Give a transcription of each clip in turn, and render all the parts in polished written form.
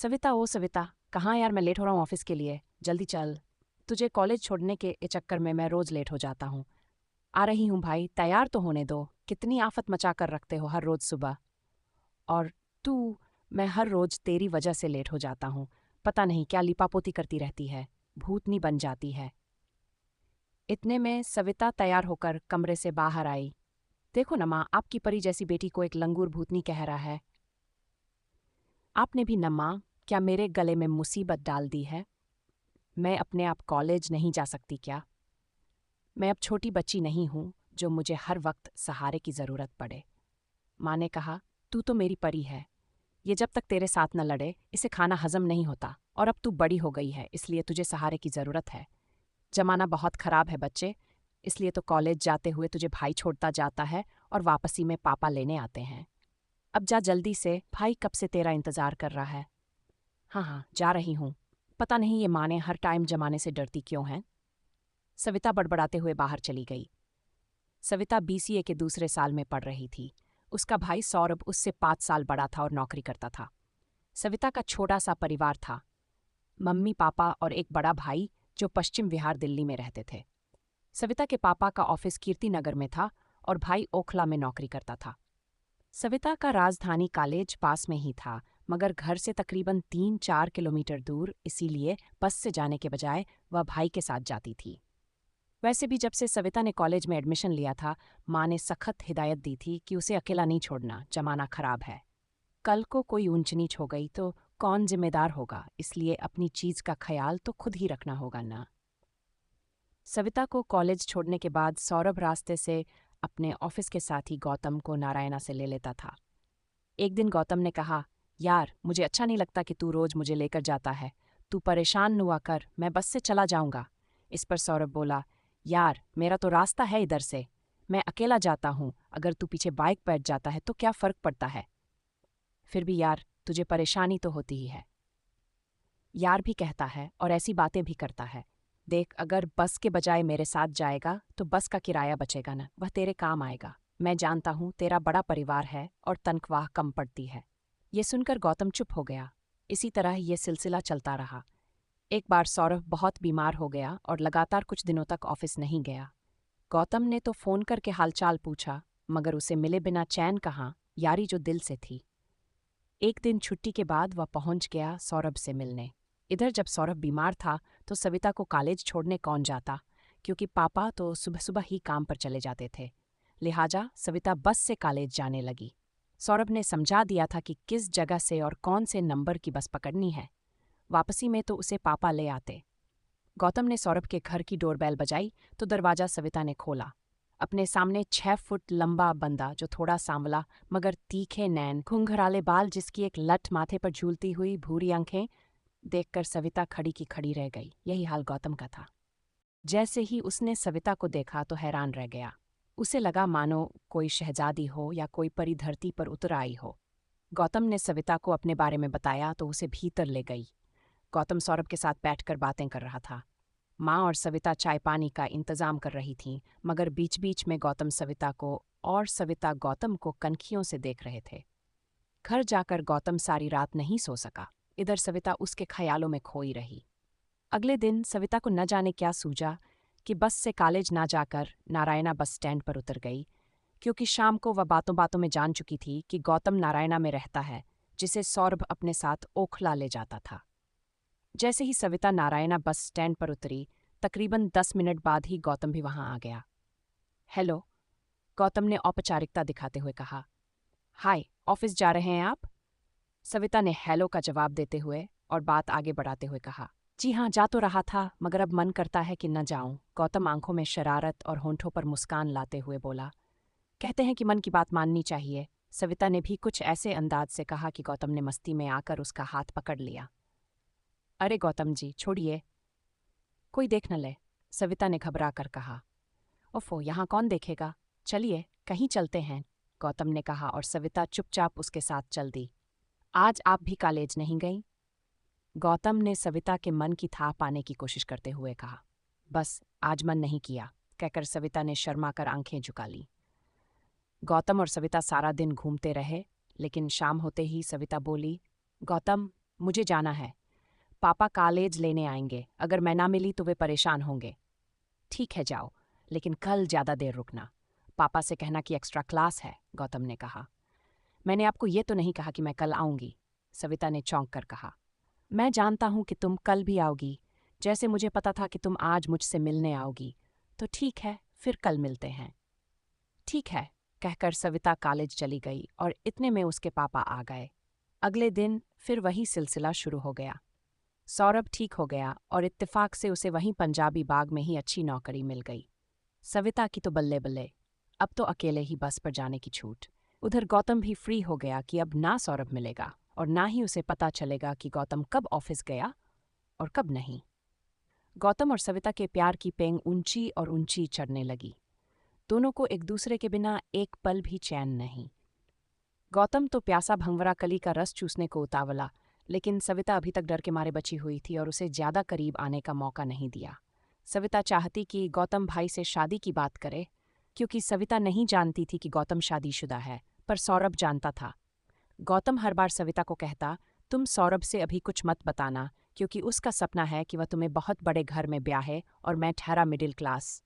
सविता, ओ सविता, कहाँ यार? मैं लेट हो रहा हूँ ऑफिस के लिए। जल्दी चल। तुझे कॉलेज छोड़ने के चक्कर में मैं रोज लेट हो जाता हूँ। आ रही हूँ भाई, तैयार तो होने दो। कितनी आफत मचा कर रखते हो हर रोज सुबह। और तू, मैं हर रोज तेरी वजह से लेट हो जाता हूँ। पता नहीं क्या लिपापोती करती रहती है, भूतनी बन जाती है। इतने में सविता तैयार होकर कमरे से बाहर आई। देखो न माँ, आपकी परी जैसी बेटी को एक लंगूर भूतनी कह रहा है। आपने भी न माँ, क्या मेरे गले में मुसीबत डाल दी है? मैं अपने आप कॉलेज नहीं जा सकती क्या? मैं अब छोटी बच्ची नहीं हूं जो मुझे हर वक्त सहारे की जरूरत पड़े। माँ ने कहा, तू तो मेरी परी है। ये जब तक तेरे साथ न लड़े इसे खाना हजम नहीं होता, और अब तू बड़ी हो गई है इसलिए तुझे सहारे की जरूरत है। जमाना बहुत खराब है बच्चे, इसलिए तो कॉलेज जाते हुए तुझे भाई छोड़ता जाता है और वापसी में पापा लेने आते हैं। अब जा जल्दी से, भाई कब से तेरा इंतजार कर रहा है। हाँ हाँ, जा रही हूँ। पता नहीं ये माँ ने हर टाइम जमाने से डरती क्यों है। सविता बड़बड़ाते हुए बाहर चली गई। सविता बीसीए के दूसरे साल में पढ़ रही थी। उसका भाई सौरभ उससे 5 साल बड़ा था और नौकरी करता था। सविता का छोटा सा परिवार था, मम्मी पापा और एक बड़ा भाई जो पश्चिम विहार दिल्ली में रहते थे। सविता के पापा का ऑफिस कीर्ति नगर में था और भाई ओखला में नौकरी करता था। सविता का राजधानी कॉलेज पास में ही था, मगर घर से तकरीबन 3-4 किलोमीटर दूर, इसीलिए बस से जाने के बजाय वह भाई के साथ जाती थी। वैसे भी जब से सविता ने कॉलेज में एडमिशन लिया था, माँ ने सख्त हिदायत दी थी कि उसे अकेला नहीं छोड़ना, जमाना खराब है। कल को कोई ऊंच नीच हो गई तो कौन जिम्मेदार होगा, इसलिए अपनी चीज का ख्याल तो खुद ही रखना होगा ना। सविता को कॉलेज छोड़ने के बाद सौरभ रास्ते से अपने ऑफिस के साथी गौतम को नारायणा से ले लेता था। एक दिन गौतम ने कहा, यार मुझे अच्छा नहीं लगता कि तू रोज मुझे लेकर जाता है। तू परेशान न हुआ कर, मैं बस से चला जाऊंगा। इस पर सौरभ बोला, यार मेरा तो रास्ता है इधर से, मैं अकेला जाता हूँ। अगर तू पीछे बाइक बैठ जाता है तो क्या फर्क पड़ता है। फिर भी यार तुझे परेशानी तो होती ही है। यार भी कहता है और ऐसी बातें भी करता है। देख, अगर बस के बजाय मेरे साथ जाएगा तो बस का किराया बचेगा ना, वह तेरे काम आएगा। मैं जानता हूँ तेरा बड़ा परिवार है और तनख्वाह कम पड़ती है। ये सुनकर गौतम चुप हो गया। इसी तरह ये सिलसिला चलता रहा। एक बार सौरभ बहुत बीमार हो गया और लगातार कुछ दिनों तक ऑफिस नहीं गया। गौतम ने तो फोन करके हालचाल पूछा, मगर उसे मिले बिना चैन कहाँ, यारी जो दिल से थी। एक दिन छुट्टी के बाद वह पहुंच गया सौरभ से मिलने। इधर जब सौरभ बीमार था तो सविता को कॉलेज छोड़ने कौन जाता, क्योंकि पापा तो सुबह सुबह ही काम पर चले जाते थे। लिहाजा सविता बस से कॉलेज जाने लगी। सौरभ ने समझा दिया था कि किस जगह से और कौन से नंबर की बस पकड़नी है। वापसी में तो उसे पापा ले आते। गौतम ने सौरभ के घर की डोरबेल बजाई तो दरवाजा सविता ने खोला। अपने सामने 6 फुट लंबा बंदा, जो थोड़ा सांवला मगर तीखे नैन, घुंघराले बाल, जिसकी एक लठ माथे पर झूलती हुई भूरी आंखें, देखकर सविता खड़ी की खड़ी रह गई। यही हाल गौतम का था। जैसे ही उसने सविता को देखा तो हैरान रह गया। उसे लगा मानो कोई शहजादी हो या कोई परी धरती पर उतर आई हो। गौतम ने सविता को अपने बारे में बताया तो उसे भीतर ले गई। गौतम सौरभ के साथ बैठकर बातें कर रहा था। माँ और सविता चाय पानी का इंतजाम कर रही थीं, मगर बीच बीच में गौतम सविता को और सविता गौतम को कनखियों से देख रहे थे। घर जाकर गौतम सारी रात नहीं सो सका। इधर सविता उसके ख्यालों में खोई रही। अगले दिन सविता को न जाने क्या सूझा कि बस से कॉलेज ना जाकर नारायणा बस स्टैंड पर उतर गई, क्योंकि शाम को वह बातों बातों में जान चुकी थी कि गौतम नारायणा में रहता है, जिसे सौरभ अपने साथ ओखला ले जाता था। जैसे ही सविता नारायणा बस स्टैंड पर उतरी, तकरीबन 10 मिनट बाद ही गौतम भी वहां आ गया। हेलो, गौतम ने औपचारिकता दिखाते हुए कहा। हाय, ऑफिस जा रहे हैं आप? सविता ने हेलो का जवाब देते हुए और बात आगे बढ़ाते हुए कहा, जी हाँ, जा तो रहा था, मगर अब मन करता है कि न जाऊं। गौतम आंखों में शरारत और होंठों पर मुस्कान लाते हुए बोला। कहते हैं कि मन की बात माननी चाहिए। सविता ने भी कुछ ऐसे अंदाज से कहा कि गौतम ने मस्ती में आकर उसका हाथ पकड़ लिया। अरे गौतम जी, छोड़िए, कोई देख न ले, सविता ने घबरा कर कहा। ओफो, यहाँ कौन देखेगा, चलिए कहीं चलते हैं, गौतम ने कहा और सविता चुपचाप उसके साथ चल दी। आज आप भी कॉलेज नहीं गई? गौतम ने सविता के मन की था पाने की कोशिश करते हुए कहा। बस आज मन नहीं किया, कहकर सविता ने शर्मा कर आंखें झुका ली। गौतम और सविता सारा दिन घूमते रहे, लेकिन शाम होते ही सविता बोली, गौतम, मुझे जाना है। पापा कॉलेज लेने आएंगे, अगर मैं ना मिली तो वे परेशान होंगे। ठीक है जाओ, लेकिन कल ज़्यादा देर रुकना। पापा से कहना कि एक्स्ट्रा क्लास है, गौतम ने कहा। मैंने आपको ये तो नहीं कहा कि मैं कल आऊंगी, सविता ने चौंक कर कहा। मैं जानता हूं कि तुम कल भी आओगी, जैसे मुझे पता था कि तुम आज मुझसे मिलने आओगी। तो ठीक है, फिर कल मिलते हैं। ठीक है, कहकर सविता कॉलेज चली गई और इतने में उसके पापा आ गए। अगले दिन फिर वही सिलसिला शुरू हो गया। सौरभ ठीक हो गया और इत्तेफाक से उसे वहीं पंजाबी बाग में ही अच्छी नौकरी मिल गई। सविता की तो बल्ले बल्ले, अब तो अकेले ही बस पर जाने की छूट। उधर गौतम भी फ्री हो गया कि अब ना सौरभ मिलेगा और ना ही उसे पता चलेगा कि गौतम कब ऑफिस गया और कब नहीं। गौतम और सविता के प्यार की पेंग ऊंची और ऊंची चढ़ने लगी। दोनों को एक दूसरे के बिना एक पल भी चैन नहीं। गौतम तो प्यासा भंवरा कली का रस चूसने को उतावला, लेकिन सविता अभी तक डर के मारे बची हुई थी और उसे ज्यादा करीब आने का मौका नहीं दिया। सविता चाहती कि गौतम भाई से शादी की बात करे, क्योंकि सविता नहीं जानती थी कि गौतम शादीशुदा है, पर सौरभ जानता था। गौतम हर बार सविता को कहता, तुम सौरभ से अभी कुछ मत बताना, क्योंकि उसका सपना है कि वह तुम्हें बहुत बड़े घर में ब्याहे और मैं ठहरा मिडिल क्लास।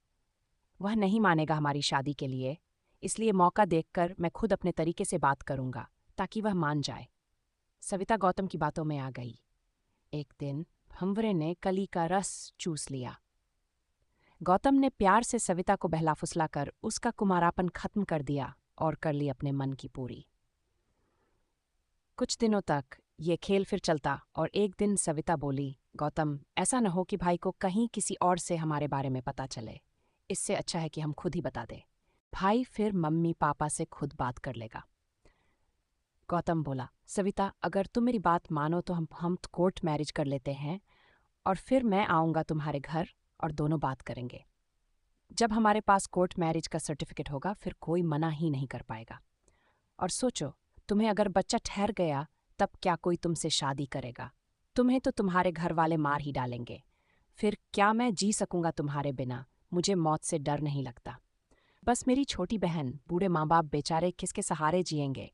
वह नहीं मानेगा हमारी शादी के लिए, इसलिए मौका देखकर मैं खुद अपने तरीके से बात करूंगा ताकि वह मान जाए। सविता गौतम की बातों में आ गई। एक दिन भंवरे ने कली का रस चूस लिया। गौतम ने प्यार से सविता को बहला फुसला कर उसका कुमारापन खत्म कर दिया और कर ली अपने मन की पूरी। कुछ दिनों तक ये खेल फिर चलता और एक दिन सविता बोली, गौतम, ऐसा न हो कि भाई को कहीं किसी और से हमारे बारे में पता चले। इससे अच्छा है कि हम खुद ही बता दें। भाई फिर मम्मी पापा से खुद बात कर लेगा। गौतम बोला, सविता, अगर तुम मेरी बात मानो तो हम कोर्ट मैरिज कर लेते हैं और फिर मैं आऊंगा तुम्हारे घर और दोनों बात करेंगे। जब हमारे पास कोर्ट मैरिज का सर्टिफिकेट होगा फिर कोई मना ही नहीं कर पाएगा। और सोचो, तुम्हें अगर बच्चा ठहर गया तब क्या कोई तुमसे शादी करेगा? तुम्हें तो तुम्हारे घर वाले मार ही डालेंगे। फिर क्या मैं जी सकूंगा तुम्हारे बिना? मुझे मौत से डर नहीं लगता। बस मेरी छोटी बहन, बूढ़े माँ बाप बेचारे किसके सहारे जिएंगे?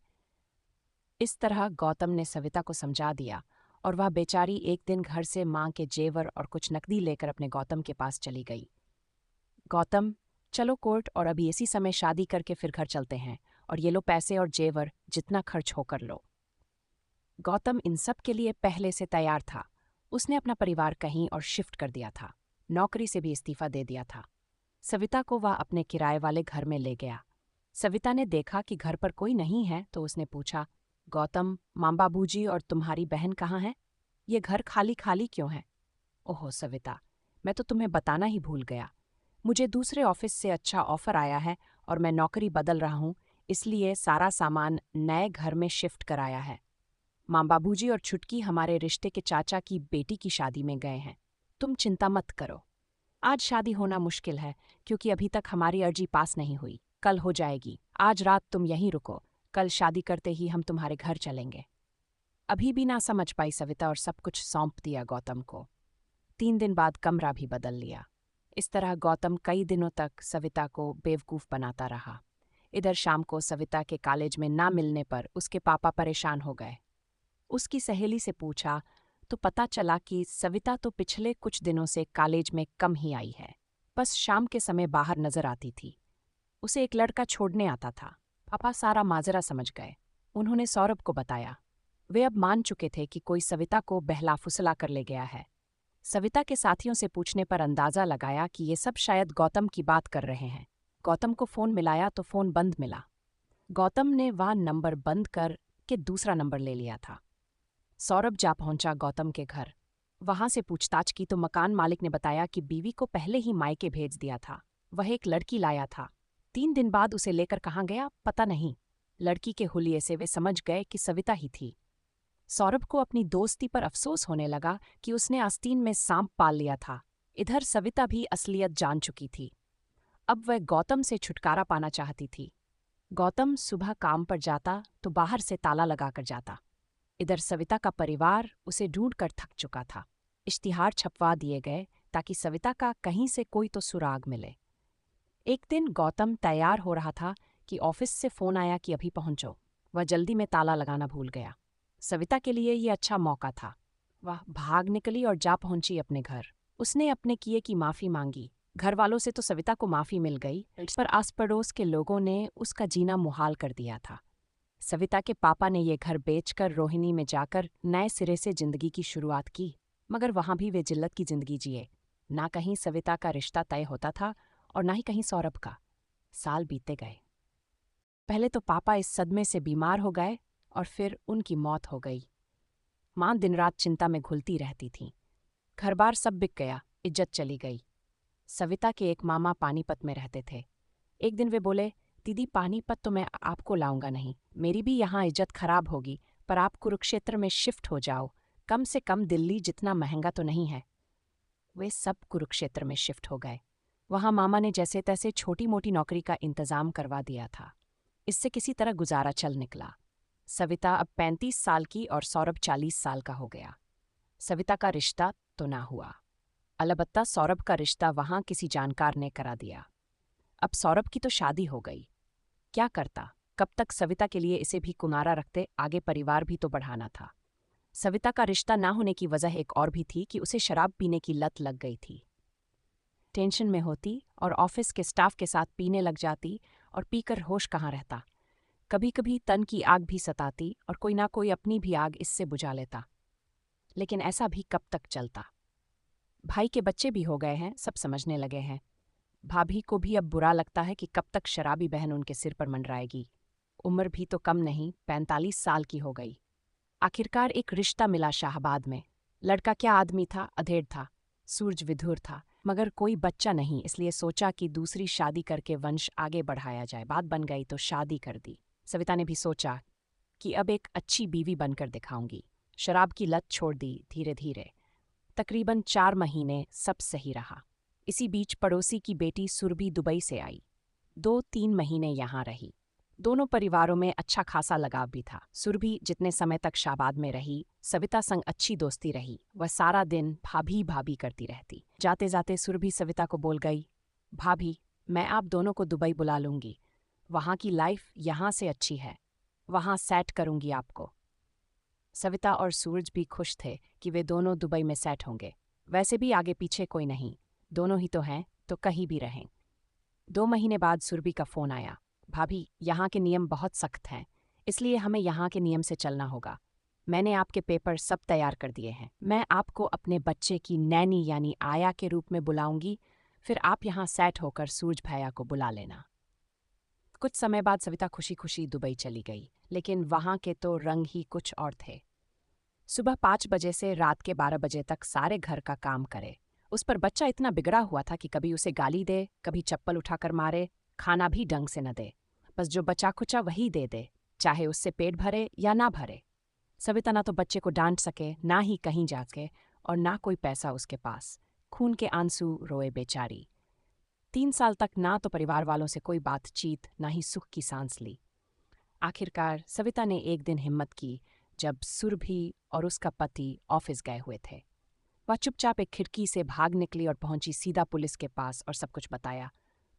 इस तरह गौतम ने सविता को समझा दिया और वह बेचारी एक दिन घर से माँ के जेवर और कुछ नकदी लेकर अपने गौतम के पास चली गई। गौतम, चलो कोर्ट और अभी इसी समय शादी करके फिर घर चलते हैं और ये लो पैसे और जेवर, जितना खर्च हो कर लो। गौतम इन सब के लिए पहले से तैयार था। उसने अपना परिवार कहीं और शिफ्ट कर दिया था, नौकरी से भी इस्तीफा दे दिया था। सविता को वह अपने किराए वाले घर में ले गया। सविता ने देखा कि घर पर कोई नहीं है तो उसने पूछा, गौतम, माँ बाबूजी और तुम्हारी बहन कहाँ हैं? ये घर खाली खाली क्यों है? ओहो सविता, मैं तो तुम्हें बताना ही भूल गया। मुझे दूसरे ऑफिस से अच्छा ऑफर आया है और मैं नौकरी बदल रहा हूँ, इसलिए सारा सामान नए घर में शिफ्ट कराया है। माँ बाबूजी और छुटकी हमारे रिश्ते के चाचा की बेटी की शादी में गए हैं। तुम चिंता मत करो। आज शादी होना मुश्किल है क्योंकि अभी तक हमारी अर्जी पास नहीं हुई। कल हो जाएगी। आज रात तुम यहीं रुको, कल शादी करते ही हम तुम्हारे घर चलेंगे। अभी भी ना समझ पाई सविता और सब कुछ सौंप दिया गौतम को। 3 दिन बाद कमरा भी बदल लिया। इस तरह गौतम कई दिनों तक सविता को बेवकूफ़ बनाता रहा। इधर शाम को सविता के कॉलेज में ना मिलने पर उसके पापा परेशान हो गए। उसकी सहेली से पूछा तो पता चला कि सविता तो पिछले कुछ दिनों से कॉलेज में कम ही आई है, बस शाम के समय बाहर नजर आती थी। उसे एक लड़का छोड़ने आता था। पापा सारा माजरा समझ गए। उन्होंने सौरभ को बताया। वे अब मान चुके थे कि कोई सविता को बहला फुसला कर ले गया है। सविता के साथियों से पूछने पर अंदाजा लगाया कि ये सब शायद गौतम की बात कर रहे हैं। गौतम को फोन मिलाया तो फोन बंद मिला। गौतम ने वह नंबर बंद कर के दूसरा नंबर ले लिया था। सौरभ जा पहुंचा गौतम के घर। वहां से पूछताछ की तो मकान मालिक ने बताया कि बीवी को पहले ही मायके भेज दिया था। वह एक लड़की लाया था। 3 दिन बाद उसे लेकर कहाँ गया पता नहीं। लड़की के हुलिये से वे समझ गए कि सविता ही थी। सौरभ को अपनी दोस्ती पर अफसोस होने लगा कि उसने आस्तीन में सांप पाल लिया था। इधर सविता भी असलियत जान चुकी थी। अब वह गौतम से छुटकारा पाना चाहती थी। गौतम सुबह काम पर जाता तो बाहर से ताला लगाकर जाता। इधर सविता का परिवार उसे ढूंढकर थक चुका था। इश्तिहार छपवा दिए गए ताकि सविता का कहीं से कोई तो सुराग मिले। एक दिन गौतम तैयार हो रहा था कि ऑफिस से फोन आया कि अभी पहुंचो। वह जल्दी में ताला लगाना भूल गया। सविता के लिए ये अच्छा मौका था। वह भाग निकली और जा पहुंची अपने घर। उसने अपने किए की माफी मांगी। घर वालों से तो सविता को माफी मिल गई, पर आस पड़ोस के लोगों ने उसका जीना मुहाल कर दिया था। सविता के पापा ने ये घर बेचकर रोहिणी में जाकर नए सिरे से जिंदगी की शुरुआत की, मगर वहां भी वे जिल्लत की जिंदगी जिए। ना कहीं सविता का रिश्ता तय होता था और ना ही कहीं सौरभ का। साल बीतते गए। पहले तो पापा इस सदमे से बीमार हो गए और फिर उनकी मौत हो गई। मां दिन रात चिंता में घुलती रहती थी। घर बार सब बिक गया, इज्जत चली गई। सविता के एक मामा पानीपत में रहते थे। एक दिन वे बोले, दीदी पानीपत तो मैं आपको लाऊंगा नहीं, मेरी भी यहाँ इज्जत खराब होगी, पर आप कुरुक्षेत्र में शिफ्ट हो जाओ, कम से कम दिल्ली जितना महंगा तो नहीं है। वे सब कुरुक्षेत्र में शिफ्ट हो गए। वहां मामा ने जैसे तैसे छोटी मोटी नौकरी का इंतजाम करवा दिया था। इससे किसी तरह गुजारा चल निकला। सविता अब 35 साल की और सौरभ 40 साल का हो गया। सविता का रिश्ता तो ना हुआ, अलबत्ता सौरभ का रिश्ता वहां किसी जानकार ने करा दिया। अब सौरभ की तो शादी हो गई। क्या करता, कब तक सविता के लिए इसे भी कुनारा रखते, आगे परिवार भी तो बढ़ाना था। सविता का रिश्ता ना होने की वजह एक और भी थी कि उसे शराब पीने की लत लग गई थी। टेंशन में होती और ऑफिस के स्टाफ के साथ पीने लग जाती और पीकर होश कहाँ रहता। कभी कभी तन की आग भी सताती और कोई ना कोई अपनी भी आग इससे बुझा लेता। लेकिन ऐसा भी कब तक चलता। भाई के बच्चे भी हो गए हैं, सब समझने लगे हैं। भाभी को भी अब बुरा लगता है कि कब तक शराबी बहन उनके सिर पर मंडराएगी। उम्र भी तो कम नहीं, 45 साल की हो गई। आखिरकार एक रिश्ता मिला शाहबाद में। लड़का क्या आदमी था, अधेड़ था, सूरज विधुर था, मगर कोई बच्चा नहीं, इसलिए सोचा कि दूसरी शादी करके वंश आगे बढ़ाया जाए। बात बन गई तो शादी कर दी। सविता ने भी सोचा कि अब एक अच्छी बीवी बनकर दिखाऊंगी। शराब की लत छोड़ दी धीरे धीरे। तकरीबन 4 महीने सब सही रहा। इसी बीच पड़ोसी की बेटी सुरभि दुबई से आई। 2-3 महीने यहाँ रही। दोनों परिवारों में अच्छा खासा लगाव भी था। सुरभि जितने समय तक शाबाद में रही, सविता संग अच्छी दोस्ती रही। वह सारा दिन भाभी भाभी करती रहती। जाते जाते सुरभि सविता को बोल गई, भाभी, मैं आप दोनों को दुबई बुला लूंगी। वहाँ की लाइफ यहाँ से अच्छी है, वहाँ सेट करूंगी आपको। सविता और सूरज भी खुश थे कि वे दोनों दुबई में सेट होंगे। वैसे भी आगे पीछे कोई नहीं, दोनों ही तो हैं, तो कहीं भी रहें। 2 महीने बाद सुरभि का फोन आया, भाभी, यहाँ के नियम बहुत सख्त हैं, इसलिए हमें यहाँ के नियम से चलना होगा। मैंने आपके पेपर सब तैयार कर दिए हैं। मैं आपको अपने बच्चे की नैनी यानी आया के रूप में बुलाऊंगी, फिर आप यहाँ सेट होकर सूरज भैया को बुला लेना। कुछ समय बाद सविता खुशी खुशी दुबई चली गई, लेकिन वहाँ के तो रंग ही कुछ और थे। सुबह 5 बजे से रात के 12 बजे तक सारे घर का काम करे। उस पर बच्चा इतना बिगड़ा हुआ था कि कभी उसे गाली दे, कभी चप्पल उठाकर मारे, खाना भी ढंग से न दे। बस जो बचा खुचा वही दे दे, चाहे उससे पेट भरे या ना भरे। सविता ना तो बच्चे को डांट सके, ना ही कहीं जा सके, और ना कोई पैसा उसके पास। खून के आंसू रोए बेचारी। 3 साल तक ना तो परिवार वालों से कोई बातचीत, ना ही सुख की सांस ली। आखिरकार सविता ने एक दिन हिम्मत की, जब सुरभि और उसका पति ऑफिस गए हुए थे। वह चुपचाप एक खिड़की से भाग निकली और पहुंची सीधा पुलिस के पास और सब कुछ बताया।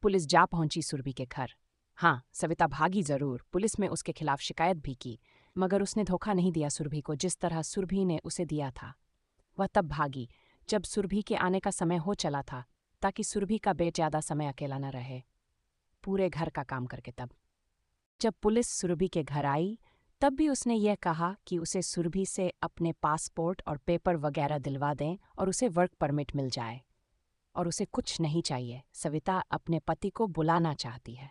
पुलिस जा पहुंची सुरभि के घर। हाँ, सविता भागी जरूर, पुलिस में उसके खिलाफ शिकायत भी की, मगर उसने धोखा नहीं दिया सुरभि को जिस तरह सुरभि ने उसे दिया था। वह तब भागी जब सुरभि के आने का समय हो चला था, ताकि सुरभि का बेट ज्यादा समय अकेला न रहे, पूरे घर का काम करके। तब जब पुलिस सुरभि के घर आई, तब भी उसने यह कहा कि उसे सुरभि से अपने पासपोर्ट और पेपर वगैरह दिलवा दें और उसे वर्क परमिट मिल जाए। और उसे कुछ नहीं चाहिए, सविता अपने पति को बुलाना चाहती है।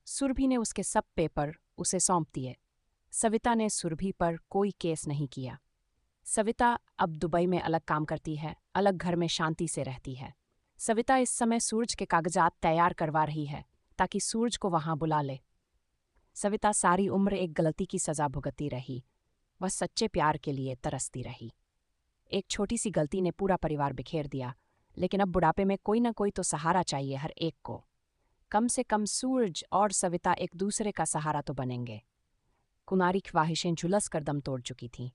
सुरभि ने उसके सब पेपर उसे सौंप दिए। सविता ने सुरभि पर कोई केस नहीं किया। सविता अब दुबई में अलग काम करती है, अलग घर में शांति से रहती है। सविता इस समय सूरज के कागजात तैयार करवा रही है, ताकि सूरज को वहां बुला ले। सविता सारी उम्र एक गलती की सजा भुगतती रही। वह सच्चे प्यार के लिए तरसती रही। एक छोटी सी गलती ने पूरा परिवार बिखेर दिया, लेकिन अब बुढ़ापे में कोई ना कोई तो सहारा चाहिए हर एक को। कम से कम सूरज और सविता एक दूसरे का सहारा तो बनेंगे। कुमारी ख्वाहिशें झुलस कर दम तोड़ चुकी थीं,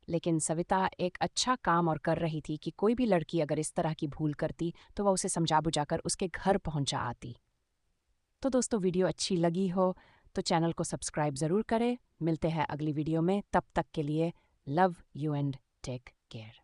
लेकिन सविता एक अच्छा काम और कर रही थी कि कोई भी लड़की अगर इस तरह की भूल करती तो वह उसे समझा बुझाकर उसके घर पहुंचा आती। तो दोस्तों, वीडियो अच्छी लगी हो तो चैनल को सब्सक्राइब ज़रूर करें। मिलते हैं अगली वीडियो में, तब तक के लिए love you and take care.